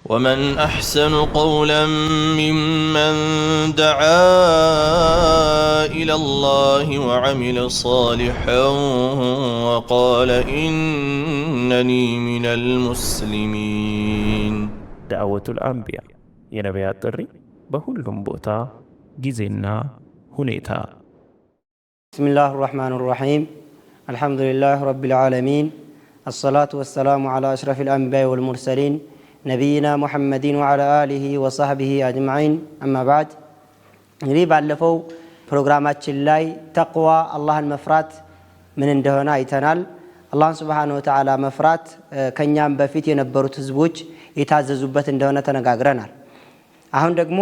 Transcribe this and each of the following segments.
ومن أحسن قولا ممن دعا إلى الله وعمل صالحا وقال إنني من المسلمين. دعوة الأنبياء የነቢያት ጥሪ በሁሉም ቦታ ጊዜና ሁኔታ። بسم الله الرحمن الرحيم الحمد لله رب العالمين الصلاة والسلام على أشرف الأنبياء والمرسلين نبينا محمد وعلى آله وصحبه أجمعين أما بعد نريد ባለፈው ፕሮግራማችን ላይ ተቅዋ አላህን መፍራት ምን እንደሆነ አይተናል። አላህን Subhanahu Wa Ta'ala መፍራት ከኛም በፊት የነበሩት ህዝቦች የታዘዙበት እንደሆነ ተነጋግረናል። አሁን ደግሞ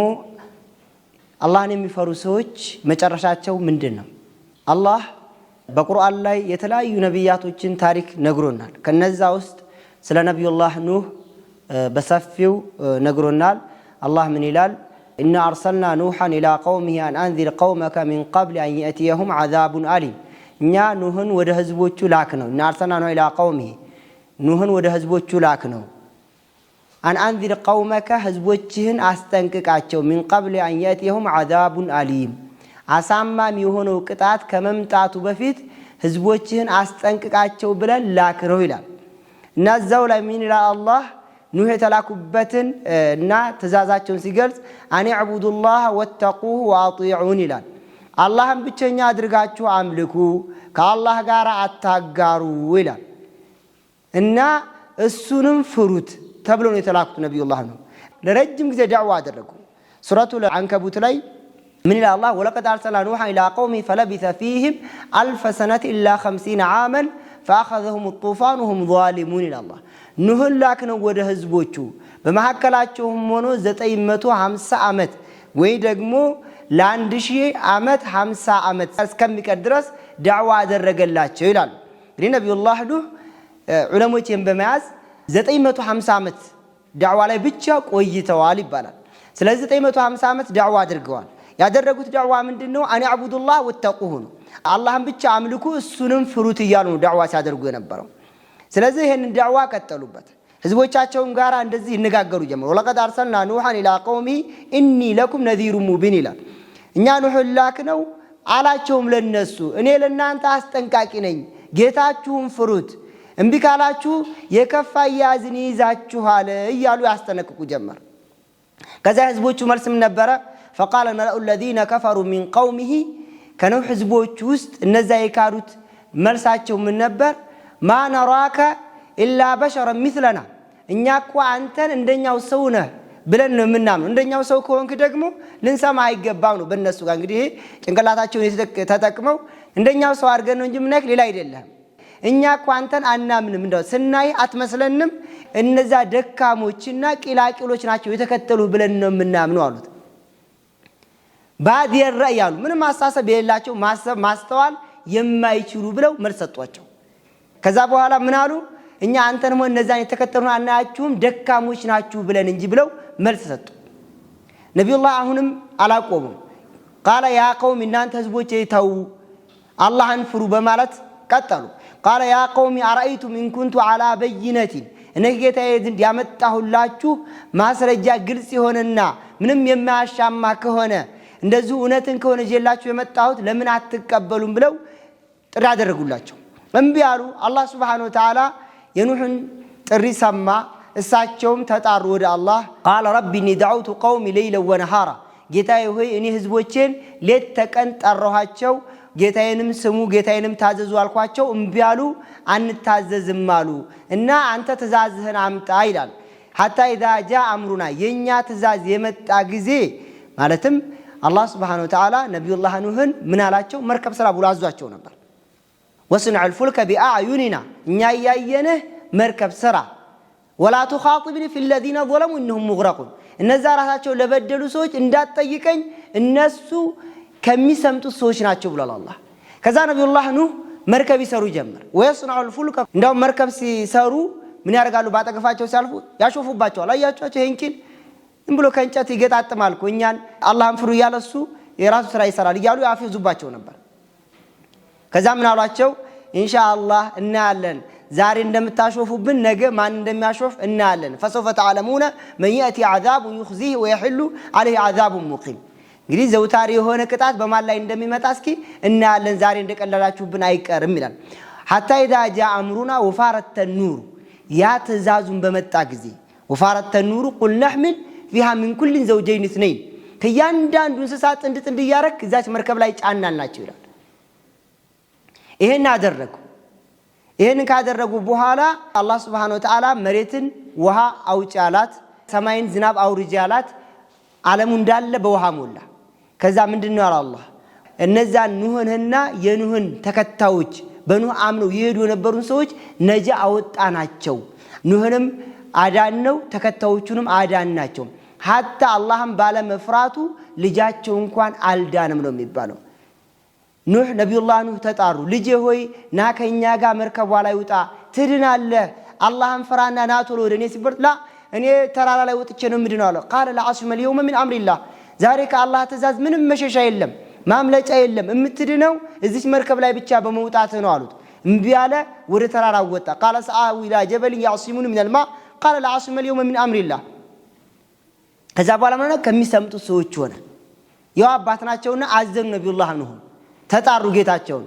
አላህን የሚፈሩ ሰዎች መጨረሻቸው ምንድነው? አላህ በቁርአን ላይ የተለያዩ ነብያቶችን ታሪክ ነግሮናል። ከነዛ ውስጥ ስለ ነብዩላህ ኑህ በሰፊው ነግሮናል። አላህ ምን ይላል? إنا أرسلنا نوحا إلى قومه أن أنذر قومك من قبل أن يأتيهم عذاب أليم. إنا نوحن ወደ ህዝቦቹ ላክነው إنا أرسلنا نوحا إلى قومه نوحن ወደ ህዝቦቹ ላክነው أن أنذر قومك ህዝቦችህን አስጠንቅቃቸው من قبل أن يأتيهم عذاب أليم አሳማሚ የሆነው ቅጣት ከመምጣቱ በፊት ህዝቦችህን አስጠንቅቃቸው ብለን ላክነው ይላል። እና እዛው ላይ ምን ይላል አላህ ኑህ የተላኩበትን እና ትእዛዛቸውን ሲገልጽ አን ዕቡዱላህ ወተቁሁ ወአጢዑን ይላል። አላህን ብቸኛ አድርጋችሁ አምልኩ ከአላህ ጋር አታጋሩ ይላል። እና እሱንም ፍሩት ተብሎ ነው የተላኩት ነብዩላህ ነው። ለረጅም ጊዜ ዳዕዋ አደረጉ። ሱረቱል አንከቡት ላይ من إلى الله ولقد أرسلنا نوحا إلى قومه فلبث فيهم 1000 سنة إلا 50 عاما فأخذهم الطوفان وهم ظالمون إلى الله نوح لكن ወደ ህዝቦቹ በመሐከላቸውም ሆኖ 950 ዓመት ወይ ደግሞ ለ1000 ዓመት 50 ዓመት እስከሚቀር ድረስ ዳዕዋ አደረገላቸው ይላል። እንግዲህ ነብዩላህ ኑህ ዑለሞችን በመያዝ 950 ዓመት ዳዕዋ ላይ ብቻ ቆይተዋል ይባላል። ስለዚህ 950 ዓመት ዳዕዋ አድርገዋል። ያደረጉት ዳዕዋ ምንድነው? አን ዕቡዱላህ ወተቁሁ ነው። አላህን ብቻ አምልኩ እሱንም ፍሩት እያሉ ነው ዳዕዋ ሲያደርጉ የነበረው። ስለዚህ ይሄን ዳዕዋ ቀጠሉበት። ህዝቦቻቸውን ጋር እንደዚህ ይነጋገሩ ጀመሩ። ወለቀድ አርሰልና ኑሐን ኢላ ቀውሚ ኢኒ ለኩም ነዚሩን ሙቢን ይላል። እኛ ኑህ ላክነው አላቸውም ለነሱ እኔ ለናንተ አስጠንቃቂ ነኝ ጌታችሁን ፍሩት እምቢ ካላችሁ የከፋ ያዝን ይዛችኋል እያሉ ያስጠነቅቁ ጀመር። ከዛ ህዝቦቹ መልስም ነበረ فقال الملأ الذين كفروا من قومه كانوا حزبوች ውስጥ እነዛ የካዱት መልሳቸው ምን ነበር? ما نراك الا بشرا مثلنا እኛ እኮ አንተን እንደኛው ሰው ነህ ብለን ነው የምናምነው። እንደኛው ሰው ከሆንክ ደግሞ ልንሰማ አይገባም ነው በእነሱ ጋር። እንግዲህ ጭንቅላታቸውን ተጠቅመው እንደኛው ሰው አድርገን ነው እንጂ ምንክ ሌላ አይደለም። እኛ እኮ አንተን አናምንም እንደው ስናይ አትመስለንም። እነዛ ደካሞችና ቂላቂሎች ናቸው የተከተሉ ብለን ነው የምናምነው አሉት። ባዲ الرأي ያሉ ምንም ማሳሰብ የሌላቸው ማሰብ ማስተዋል የማይችሉ ብለው መልስ ሰጧቸው። ከዛ በኋላ ምን አሉ? እኛ አንተን ሆነ እነዛን የተከተሉን አናያችሁም ደካሞች ናችሁ ብለን እንጂ ብለው መልስ ሰጡ። ነብዩላህ አሁንም አላቆሙም። قال يا قوم እናንተ ህዝቦቼ ተው አላህን ፍሩ በማለት ቀጠሉ። قال يا قوم أرأيتم إن كنت على بينة እኔ ጌታዬ ዘንድ ያመጣሁላችሁ ማስረጃ ግልጽ ይሆንና ምንም የማያሻማ ከሆነ እንደዚህ እውነትን ከሆነ ጀላችሁ የመጣሁት ለምን አትቀበሉም ብለው ጥሪ አደረጉላቸው። እምቢ አሉ። አላህ Subhanahu Wa Ta'ala የኑህን ጥሪ ሰማ። እሳቸውም ተጣሩ ወደ አላህ قال ربي إني دعوت قومي ليلا ونهارا ጌታዬ ሆይ እኔ ህዝቦቼን ሌት ተቀን ጠራኋቸው ጌታዬንም ስሙ ጌታዬንም ታዘዙ አልኳቸው እምቢ አሉ አንታዘዝም አሉ እና አንተ ትእዛዝህን አምጣ ይላል። حتى إذا جاء أمرنا የኛ ትእዛዝ የመጣ ጊዜ ማለትም አላህ Subhanahu Wa Ta'ala ነብዩላህ ኑህን ምን አላቸው? መርከብ ስራ ብሎ አዟቸው ነበር። وصنع الفلك بأعيننا እኛ ያየነህ መርከብ ስራ ولا تخاطبني في الذين ظلموا إنهم مغرقون እነዛ ራሳቸው ለበደሉ ሰዎች እንዳትጠይቀኝ እነሱ ከሚሰምጡት ሰዎች ናቸው ብሏል አላህ። ከዛ ነብዩላህ ኑህ መርከብ ይሰሩ ጀመር። ويصنع الفلك እንደው መርከብ ሲሰሩ ምን ያደርጋሉ? ባጠገፋቸው ሲያልፉ ያሾፉባቸዋል። አያቻቸው ይንኪል ብሎ ከእንጨት ይገጣጥማል እኮ እኛን አላህን ፍሩ ያለሱ የራሱ ስራ ይሰራል እያሉ ያፈዙባቸው ነበር። ከዛ ምን አሏቸው? ኢንሻአላህ እናያለን ዛሬ እንደምታሾፉብን ነገ ማን እንደሚያሾፍ እናያለን فسوف تعلمون من يأتي عذاب يخزيه ويحل عليه عذاب مقيم እንግዲህ ዘውታሪ የሆነ ቅጣት በማን ላይ እንደሚመጣ እስኪ እናያለን ዛሬ እንደቀለላችሁብን አይቀርም ይላል حتى إذا جاء أمرنا وفارت النور يا تزازم بمتا ጊዜ وفارت النور قل نحمل فيها من كل زوجين اثنين ከያንዳንዱ እንስሳት ጥንድ ያረክ እዛች መርከብ ላይ ጫናናቸው ይላል ይሄን አደረጉ ይሄን ካደረጉ በኋላ አላህ Subhanahu Wa Ta'ala መሬትን ውሃ አውጪ አላት ሰማይን ዝናብ አውርጂ አላት ዓለሙ እንዳለ በውሃ ሞላ ከዛ ምንድነው ያለው አላህ እነዛ ኑህንና የኑህን ተከታዮች በኑህ አምነው ይሄዱ የነበሩን ሰዎች ነጃ አወጣናቸው ኑህንም አዳነው ተከታዮቹንም አዳናቸው حتى اللهم ባለ መፍራቱ ልጃቸው እንኳን አልዳንም ነው የሚባለው ኑህ ነብዩላህ ኑህ ተጣሩ ልጄ ሆይ ና ከኛ ጋር መርከቧ ላይ ውጣ ትድናለህ አላህን ፍራና ና ቶሎ ወደኔ ሲበርት ላ እኔ ተራራ ላይ ወጥቼ ነው ምድነው አለ قال لا عصم اليوم من امر الله ዛሬ ከአላህ ተዛዝ ምንም መሸሻ የለም ማምለጫ የለም እምትድነው እዚህ መርከብ ላይ ብቻ በመውጣት ነው አሉት እምቢ አለ ወደ ተራራ ወጣ قال سآوي الى جبل يعصمون من الماء قال لا عصم اليوم من امر الله ከዛ በኋላ ማለት ከሚሰምጡ ሰዎች ሆነ ያው አባትናቸውና አዘኑ ነብዩላህ ኑህ ተጣሩ ጌታቸውን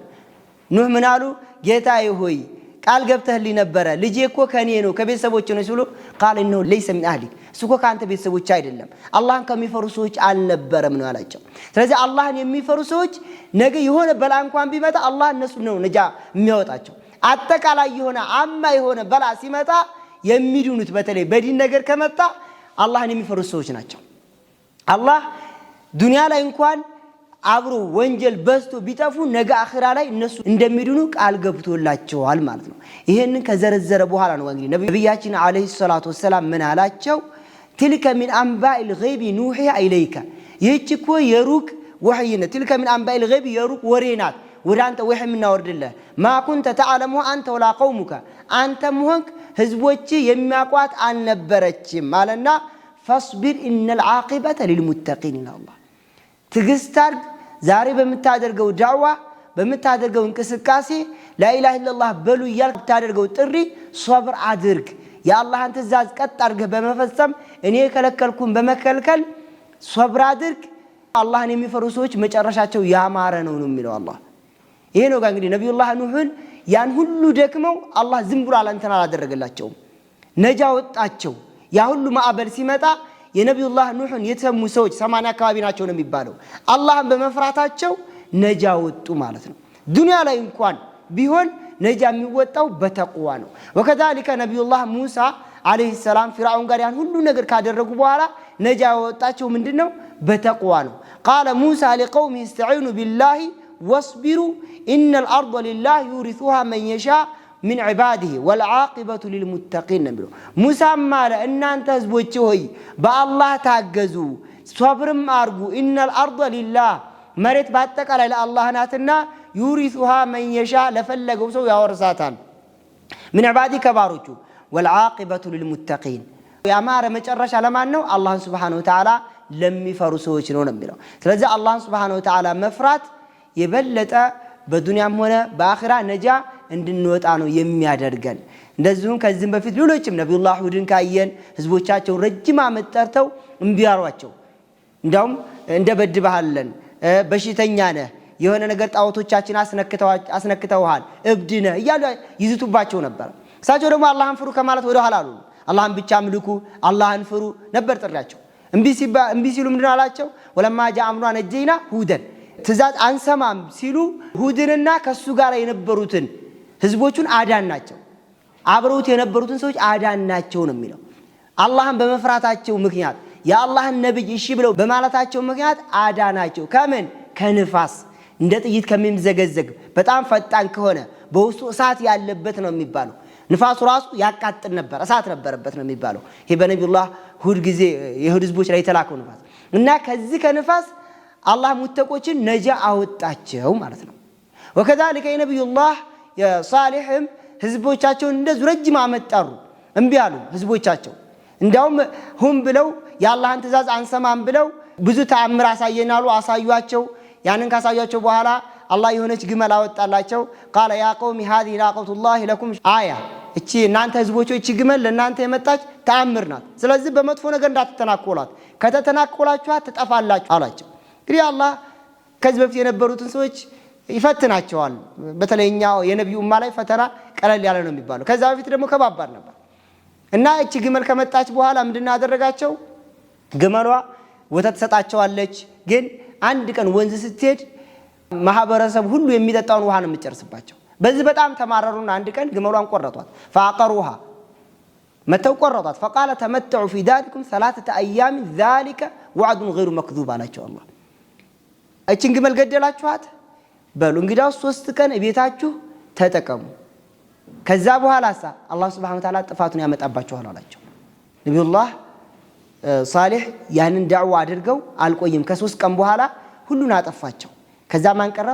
ኑህ ምን አሉ ጌታዬ ሆይ ቃል ገብተህልኝ ነበር ልጄ እኮ ከኔ ነው ከቤተሰቦች ነው ሲሉ قال انه ليس من اهلك እሱኮ ካንተ ቤተሰቦች አይደለም አላህን ከሚፈሩ ሰዎች አልነበረም ነው ያላቸው ስለዚህ አላህን የሚፈሩ ሰዎች ነገ የሆነ በላ እንኳን ቢመጣ አላህ እነሱ ነው ነጃ የሚያወጣቸው አጠቃላይ የሆነ አማ የሆነ በላ ሲመጣ የሚድኑት በተለይ በዲን ነገር ከመጣ አላህን የሚፈሩ ሰዎች ናቸው አላህ ዱንያ ላይ እንኳን አብሮ ወንጀል በስቶ ቢጠፉ ነገ አኺራ ላይ እነሱ እንደሚድኑ ቃል ገብቶላቸዋል ማለት ነው ይሄንን ከዘረዘረ በኋላ ነው እንግዲህ ነብያችን አለይሂ ሰላቱ ወሰለም ምን አላቸው تلك من انباء الغيب نوحي اليك ይህችኮ የሩቅ ወህይነ تلك من انباء الغيب የሩቅ ወሬናት ወደ አንተ ወህይ ምናወርድልህ ما كنت تعلمه انت ولا قومك አንተም ሆንክ ህዝቦች የሚያቋት አልነበረችም ማለና فاصبر ان العاقبه للمتقين الله ትግስታር ዛሬ በመታደርገው ዳዋ በመታደርገው እንቅስቃሴ ላኢላሃ ኢላላህ በሉ ይያልክ ታደርገው ጥሪ ሶብር አድርግ ያአላህን ትእዛዝ ቀጥ አድርገህ በመፈጸም እኔ ከለከልኩን በመከልከል ሶብር አድርግ አላህን የሚፈሩ ሰዎች መጨረሻቸው ያማረ ነው የሚለው አላህ ይሄ ነው እንግዲህ ነብዩላህ ኑህን ያን ሁሉ ደክመው አላህ ዝም ብሎ አላንተና አላደረገላቸው ነጃ ወጣቸው ያ ሁሉ ማዕበል ሲመጣ የነብዩላህ ኑህን የተሙ ሰዎች 80 አካባቢ ናቸው ነው የሚባለው አላህን በመፍራታቸው ነጃ ወጡ ማለት ነው ዱንያ ላይ እንኳን ቢሆን ነጃ የሚወጣው በተቅዋ ነው ወከዛሊከ ነብዩላህ ሙሳ አለይሂ ሰላም ፍርዓውን ጋር ያን ሁሉ ነገር ካደረጉ በኋላ ነጃ ወጣቸው ምንድነው በተቅዋ ነው قال موسى لقومه استعينوا بالله واصبروا ان الارض لله يورثها من يشاء من عباده والعاقبة للمتقين نبيو موسى مال ان انت ህዝቦች ሆይ በአላህ ታገዙ ሶብርም አርጉ ان الارض لله መሬት በአጠቃላይ ለአላህ ናትና يورثها من يشاء ለፈለገው ሰው ያወርሳታል من عباده ከባሮቹ والعاقبة للمتقين ያማረ መጨረሻ ለማን ነው አላህ Subhanahu Wa Ta'ala ለሚፈሩ ሰዎች ነው የሚለው ስለዚህ አላህ Subhanahu Wa Ta'ala መፍራት የበለጠ በዱንያም ሆነ በአኺራ ነጃ እንድንወጣ ነው የሚያደርገን እንደዚሁም ከዚህም በፊት ሌሎችም ነብዩላህ ሁድን ካየን ህዝቦቻቸው ረጅም አመት ጠርተው እንቢያሯቸው እንዳውም እንደበድባለን በሽተኛ ነህ የሆነ ነገር ጣዖቶቻችን አስነክተውሃል እብድ ነህ እያሉ ይዝቱባቸው ነበር እሳቸው ደግሞ አላህን ፍሩ ከማለት ወደ ኋላ አሉ አላህን ብቻ አምልኩ አላህን ፍሩ ነበር ጥሪያቸው እንቢ ሲሉ ምንድነው አላቸው ወለማ ጃ አምሩና ነጀይና ሁደን ትእዛዝ አንሰማም ሲሉ ሁድንና ከሱ ጋር የነበሩትን ህዝቦቹን አዳናቸው አብረውት የነበሩትን ሰዎች አዳናቸው ነው የሚለው አላህን በመፍራታቸው ምክንያት ያአላህን ነብይ እሺ ብለው በማለታቸው ምክንያት አዳናቸው ከምን ከንፋስ እንደ ጥይት ከሚምዘገዘግ በጣም ፈጣን ከሆነ በውስጡ እሳት ያለበት ነው የሚባለው ንፋሱ ራሱ ያቃጥል ነበር እሳት ነበርበት ነው የሚባለው ይሄ በነብዩላህ ሁድ ጊዜ የሁድ ህዝቦች ላይ ተላከው ንፋስ እና ከዚህ ከንፋስ አላህ ሙተቆችን ነጃ አወጣቸው ማለት ነው ወከዛሊከ የነብዩላህ የሳሊህም ህዝቦቻቸውን እንደዚህ ረጅም አመት ጠሩ እንቢ አሉ ህዝቦቻቸው እንዳውም ሁም ብለው ያላህን ትእዛዝ አንሰማም ብለው ብዙ ተአምር አሳየናሉ አሳዩአቸው ያንን ካሳዩአቸው በኋላ አላህ የሆነች ግመል አወጣላቸው قال يا قوم هذه ناقة الله لكم آية እቺ እናንተ ህዝቦች እቺ ግመል ለእናንተ የመጣች ተአምር ናት ስለዚህ በመጥፎ ነገር እንዳትተናኮሏት ከተተናኮላችኋት ትጠፋላችሁ አላቸው እንግዲህ አላህ ከዚህ በፊት የነበሩትን ሰዎች ይፈትናቸዋል በተለይኛው የነብዩ ኡማ ላይ ፈተና ቀለል ያለ ነው የሚባለው ከዛ በፊት ደግሞ ከባባድ ነበር እና እቺ ግመል ከመጣች በኋላ ምንድነው ያደረጋቸው ግመሏ ወተት ሰጣቸዋለች ግን አንድ ቀን ወንዝ ስትሄድ ማህበረሰብ ሁሉ የሚጠጣውን ውሃ ነው የሚጨርስባቸው በዚህ በጣም ተማረሩና አንድ ቀን ግመሏን ቆረጧት فاقروها መተው ቆረጧት فقال تمتعوا في داركم 3 ايام ذلك وعد غير مكذوب አላቸው አላህ እቺን ግመል ገደላችኋት በሉ እንግዲያው 3 ቀን ቤታችሁ ተጠቀሙ ከዛ በኋላሳ አላህ Subhanahu Wa Ta'ala ጥፋቱን ያመጣባችኋል አላቸው ነብዩላህ ሷሊህ ያንን ዳዕዋ አድርገው አልቆይም ከ3 ቀን በኋላ ሁሉን አጠፋቸው ከዛ ማን ቀረ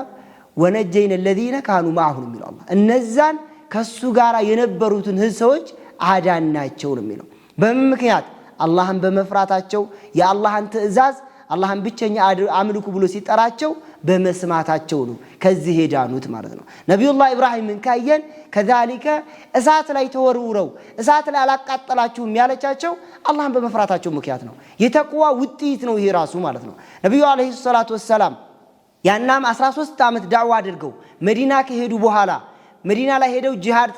ወነጀይነ الذين كانوا معه የሚለው አላህ እነዛን ከሱ ጋር የነበሩትን ሰዎች አዳናቸው ነው የሚለው በምን ምክንያት አላህን በመፍራታቸው የአላህን ትእዛዝ አላህን ብቸኛ አምልኩ ብሎ ሲጠራቸው በመስማታቸው ነው ከዚህ ሄዳኑት ማለት ነው ነብዩላህ ኢብራሂምን ካየን ከዛሊከ እሳት ላይ ተወርውረው እሳት ላይ አላቃጠላችሁም ያለቻቸው አላህን በመፍራታቸው ምክንያት ነው የተቅዋ ውጤት ነው ይሄ ራሱ ማለት ነው ነብዩ አለይሂ ሰላቱ ወሰለም ያናም 13 አመት ዳዕዋ አድርገው መዲና ከሄዱ በኋላ መዲና ላይ ሄደው ጂሃድ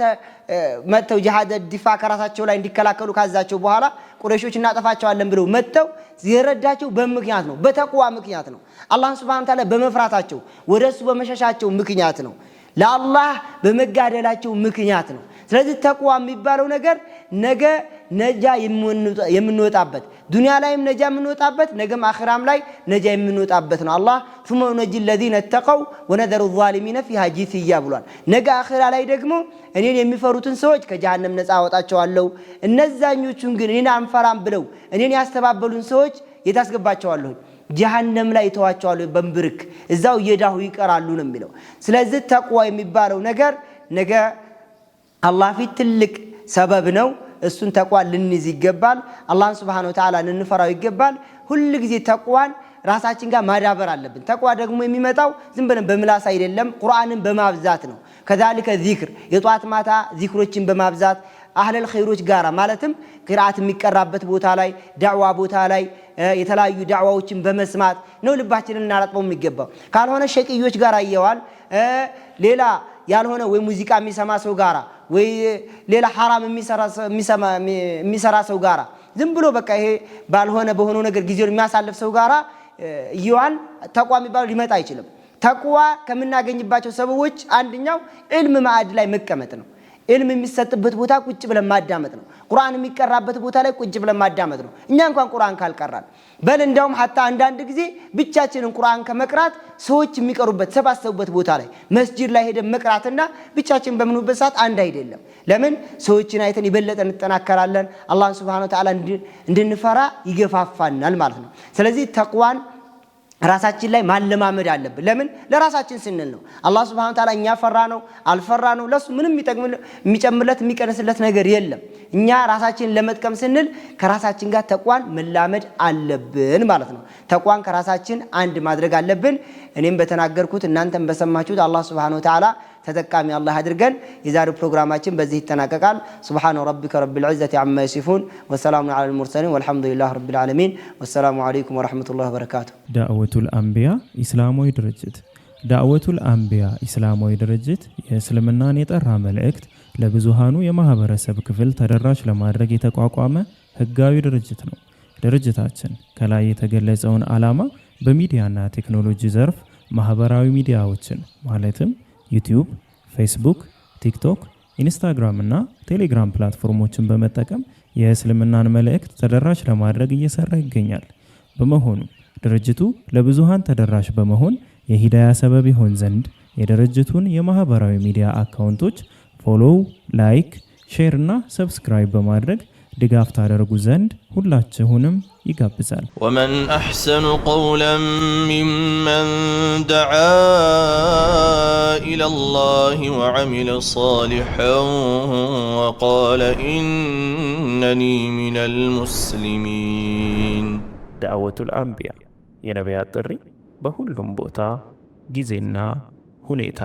መተው ጂሃድ ዲፋ ከራሳቸው ላይ እንዲከላከሉ ካዛቸው በኋላ ቁረይሾች እናጠፋቸዋለን ብለው መተው ሲረዳቸው በምክንያት ነው በተቅዋ ምክንያት ነው አላህ Subhanahu Wa Ta'ala በመፍራታቸው ወደሱ በመሸሻቸው ምክንያት ነው ለአላህ በመጋደላቸው ምክንያት ነው ስለዚህ ተቅዋ የሚባለው ነገር ነገ ነጃ የምንወጣበት ዱንያ ላይም ነጃ የምንወጣበት ነገም አኺራም ላይ ነጃ የምንወጣበት ነው አላህ ثم نجي الذين اتقوا ونذر الظالمين فيها جثيا ብሏል ነገ አኺራ ላይ ደግሞ እኔን የሚፈሩትን ሰዎች ከጀሃነም ነፃ አወጣቸዋለሁ እነዛኞቹን ግን እኔን አንፈራም ብለው እኔን ያስተባበሉን ሰዎች የታስገባቸዋለሁ ጀሃነም ላይ ተዋቸዋለሁ በንብርክ እዛው የዳሁ ይቀራሉ ነው የሚለው ስለዚህ ተቅዋ የሚባለው ነገር ነገ አላህ ፊት ትልቅ ሰበብ ነው እሱን ተቅዋ ልንይዝ ይገባል አላህን Subhanahu Wa Ta'ala ልንፈራው ይገባል ሁሉ ጊዜ ተቅዋን ራሳችን ጋር ማዳበር አለብን ተቅዋ ደግሞ የሚመጣው ዝም ብለን በምላስ አይደለም ቁርአንን በማብዛት ነው ከዛሊከ ዚክር የጧት ማታ ዚክሮችን በማብዛት አህለል ኸይሮች ጋራ ማለትም ቂራአት የሚቀራበት ቦታ ላይ ዳዕዋ ቦታ ላይ የተለያዩ ዳዕዋዎችን በመስማት ነው ልባችንን እናላጥበው የሚገባው ካልሆነ ሸቂዮች ጋር አየዋል ሌላ ያልሆነ ወይ ሙዚቃ የሚሰማ ሰው ጋራ ወይ ሌላ حرام የሚሰራ ሰው ጋራ ዝም ብሎ በቃ ይሄ ባልሆነ በሆነ ነገር ጊዜውን የሚያሳልፍ ሰው ጋራ ይዋል ተቅዋ የሚባለው ሊመጣ አይችልም ተቅዋ ከመናገኝባቸው ሰበቦች አንደኛው ኢልም ማዕድ ላይ መቀመጥ ነው ኢልም የሚሰጥበት ቦታ ቁጭ ብለን ማዳመጥ ነው ቁርአን የሚቀራበት ቦታ ላይ ቁጭ ብለን ማዳመጥ ነው እኛ እንኳን ቁርአን ካልቀራን በል እንደውም hatta አንዳንድ ጊዜ ብቻችንን ቁርአን ከመቅራት ሰዎች የሚቀሩበት ሰባሰቡበት ቦታ ላይ መስጂድ ላይ ሄደን መቅራትና ብቻችን በምንውበት ሰዓት አንድ አይደለም ለምን ሰዎችን አይተን ይበለጠ እንጠናከራለን አላህ Subhanahu Wa Ta'ala እንድንፈራ ይገፋፋናል ማለት ነው ስለዚህ ተቅዋን ራሳችን ላይ ማለማመድ አለብን ለምን ለራሳችን ስንል ነው አላህ Subhanahu Wa Ta'ala እኛ ፈራ ነው አልፈራ ነው ለሱ ምንም የሚጨምርለት የሚቀንስለት ነገር የለም እኛ ራሳችን ለመጥቀም ስንል ከራሳችን ጋር ተቅዋን መላመድ አለብን ማለት ነው ተቅዋን ከራሳችን አንድ ማድረግ አለብን እኔም በተናገርኩት እናንተም በሰማችሁት አላህ Subhanahu Wa Ta'ala ተጠቃሚ አላህ አድርገን የዛሬው ፕሮግራማችን በዚህ ይተናቀቃል سبحان ربك رب العزة عما يصفون وسلام على المرسلين والحمد لله رب العالمين والسلام عليكم ورحمة الله وبركاته دعوة الأنبياء إسلامي درجت دعوة الأنبياء إسلامي درجت የእስልምናን የጠራ መልእክት ለብዙሃኑ የማህበረሰብ ክፍል ተደራሽ ለማድረግ የተቋቋመ ህጋዊ ድርጅት ነው ድርጅታችን ከላይ የተገለጸውን ዓላማ በሚዲያና ቴክኖሎጂ ዘርፍ ማህበራዊ ሚዲያዎችን ማለትም ዩቲዩብ ፌስቡክ ቲክቶክ ኢንስታግራም እና ቴሌግራም ፕላትፎርሞችን በመጠቀም የእስልምናን መልእክት ተደራሽ ለማድረግ እየሰራ ይገኛል በመሆኑ ድርጅቱ ለብዙሃን ተደራሽ በመሆን የሂዳያ ሰበብ ይሆን ዘንድ የድርጅቱን የማህበራዊ ሚዲያ አካውንቶች ፎሎው ላይክ ሼር እና ሰብስክራይብ በማድረግ ድጋፍ ታደርጉ ዘንድ ሁላችሁንም ይጋብዛል ومن أحسن قولا ممن دعا إلى الله وعمل صالحا وقال إنني من المسلمين دعوة الأنبياء የነቢያት ጥሪ በሁሉም ቦታ ጊዜና ሁኔታ